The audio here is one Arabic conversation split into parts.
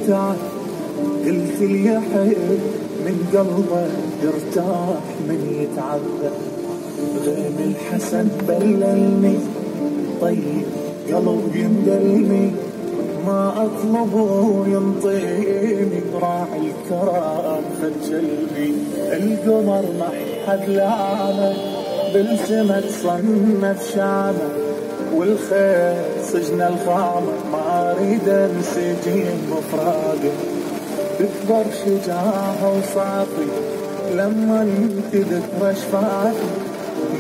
تعال قلت لي يحب من قلبه يرتاح من يتعذب. غيم الحسن بللني طيب قلب يندلني ما اطلبه ينطيني راعي الكرام خجلني. القمر ما حد لعنه بالسما تصنف شانه والخير سجن الخامه ما اريد انسجين بفراقه. تكبر شجاعه وصافي لما انت ذكرى شفافي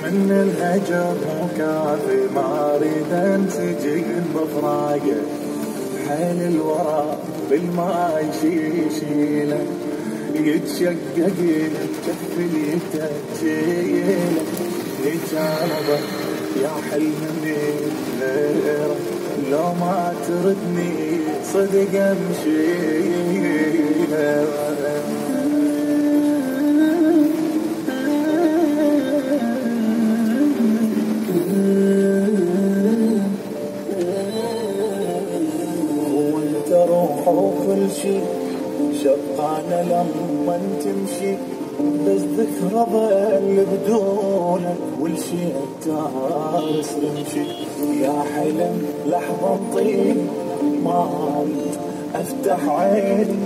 من الهجر مو كافي ما اريد انسجين بفراقه. حيل الورى بالماء يشيله يتشقق كف يتجيله يجانبه يا حلم من غيره لو ما تردني صدق امشي. وانت روح وكل شي شقانا لما تمشي بس ذكرى ظل بدونك والشي التارس رمشي. يا حلم لحظة نطير ما افتح عيني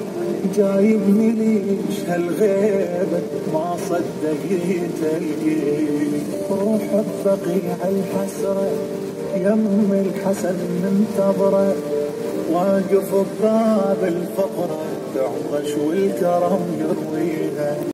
جايبني ليش هالغيبة ما صدقت تلقيني. روح بقيع الحسرة يم الحسن منتظرة واقف بباب الفقرة تعطش والكرم يرويها.